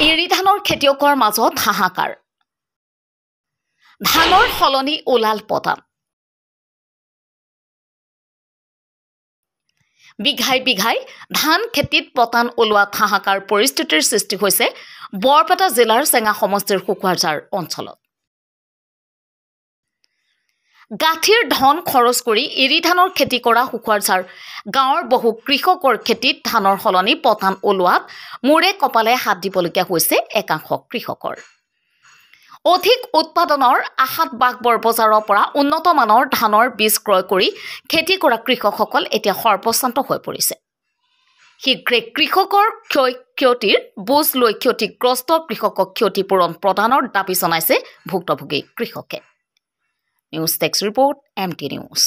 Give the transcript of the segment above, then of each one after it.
এৰি ধানৰ খেতিয়কৰ মাজত হাহাকাৰ ধানৰ সলনি ওলাল পতান বিঘাই বিঘাই ধান খেতিত পতান ওলোৱাত হাহাকাৰ পৰিস্থিতিৰ সৃষ্টি হৈছে বৰপেটা জিলাৰ চেঙা সমষ্টিৰ কুকুৱাঝাৰ অঞ্চলত গাঁঠিৰ ধন খৰচ কৰি এৰি ধানৰ খেতি কৰা কুকুৱাঝাৰ গাঁৱৰ বহু কৃষকৰ খেতিত ধানৰ সলনি পতান ওলোৱাত মূৰে কপালে হাত দিবলগীয়া হৈছে একাংশ কৃষকৰ অধিক উৎপাদনৰ আশাত বাগবৰ বজাৰৰ পৰা উন্নত মানৰ ধানৰ বীজ ক্ৰয় কৰি খেতি কৰা কৃষকসকল এতিয়া সৰ্বশান্ত হৈ পৰিছে শীঘ্ৰে কৃষকৰ ক্ষয়ক্ষতিৰ বুজ লৈ ক্ষতিগ্ৰস্ত কৃষকক ক্ষতিপূৰণ প্ৰদানৰ দাবী জনাইছে ভুক্তভোগী কৃষকে news text report MT news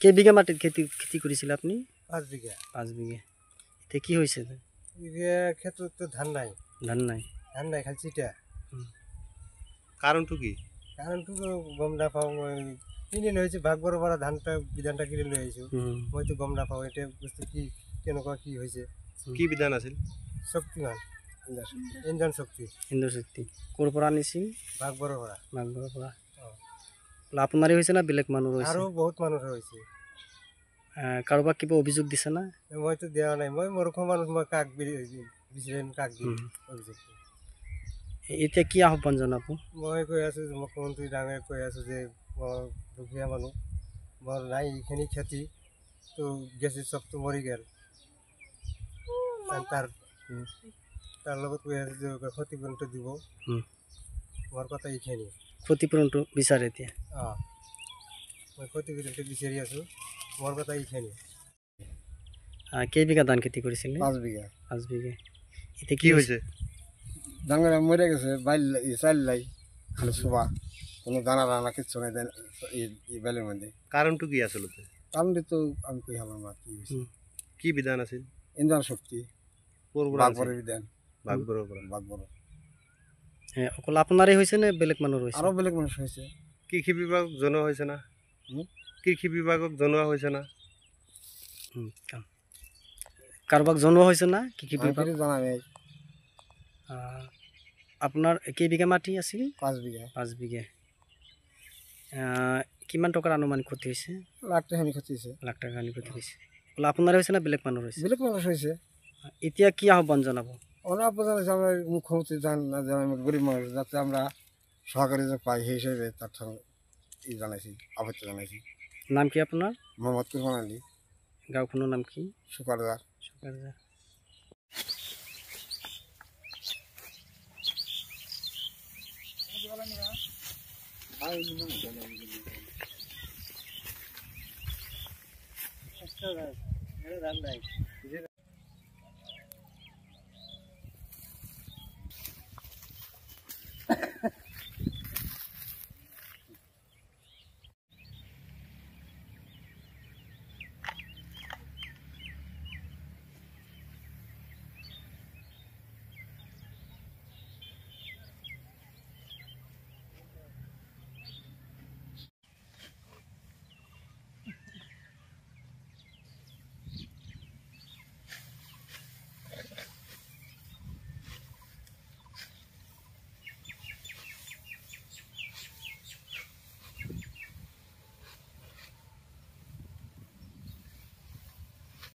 কেই বিঘা মাটিত খেতি কৰিছিল আপুনি 5 বিঘা 5 বিঘা এতিয়া কি হৈছে ক্ষেত্ৰত ধান নাই খালি চিটা কাৰণটো কি কাৰণটো গম নাপাওঁ মই কিনি লৈ আহিছোঁ ভাগবৰৰ পৰা বিধানটা কিনি লৈ আহিছোঁ মইতো গম নাপাওঁ এতিয়া বস্তু কি কেনেকুৱা কি হৈছে কি বিধান আছিল শক্তিমান ইন্ধন শক্তি ক'ৰ পৰা আনিছিল ভাগবৰৰ পৰা আপোনাৰে হৈছে না বেলেগ মানুহৰ হৈছে আৰু বহুত মানুহৰ হৈছে কাৰোবাক কিবা অভিযোগ দিছে না মইতো দিয়া নাই মই মূৰ্খ মানুহ মই কাক বিচাৰিম কাক দিম অভিযোগ এতিয়া কি আহ্বান জনাব মই কৈ আছোঁ মুখ্যমন্ত্ৰী ডাঙৰে কৈ আছোঁ যে মই দুখীয়া মানুহ মোৰ নাই এইখিনি খেতি তো গেছে চবটো মৰি গ'ল তাৰ লগত কৈ আছোঁ যে ক্ষতিপূৰণটো দিব মোৰ কথা এইখিনি ক্ষতিপূৰণটো বিচাৰে এতিয়া মই ক্ষতিপূৰণটো বিচাৰি আছোঁ মোৰ কথা এইখিনি কেই বিঘা ধান খেতি কৰিছিল 5 বিঘা এতিয়া কি হৈছে ডাঙৰ মরে গেছে চাইল লাই খালি শোভা কোনো দানা কিচ্ছু নাই বেলের মধ্যে কাৰণটো কি আচলতে কারণটি তো আমি কই হলাম না কি বিধান আছিল ইন্ধন শক্তি বাগবরের বিধান বাগবৰৰ পৰা বাগবৰ অকল আপোনাৰে হৈছে নে বেলেগ মানুহৰ হৈছে আৰু বেলেগ মানুহ হৈছে কৃষি বিভাগক জনোৱা হৈছে না কৃষি বিভাগক জনোৱা হৈছে না কাৰোবাক জনোৱা হৈছে না কৃষি বিভাগ জনা নাই আপোনাৰ কেই বিঘা মাটি আছিল 5 বিঘা কিমান টকাৰ আনুমানিক ক্ষতি হৈছে লাখ টাকা ক্ষতি হৈছে আপোনাৰে হৈছে না বেলেগ মানুহৰ হৈছে বেলেগ মানুহ হৈছে এতিয়া কি আহ্বান জনাব আহ্বান আমরা মুখ্যমন্ত্রী গরিব মানুষ যাতে আমরা সহকারী পাই সেই হিসেবে তার জানাইছি আপত্তি জানাইছি নাম কি আপনার মোহাম্মদ কুরবান আলী গাঁওখনৰ নাম কি সুকাৰদাৰ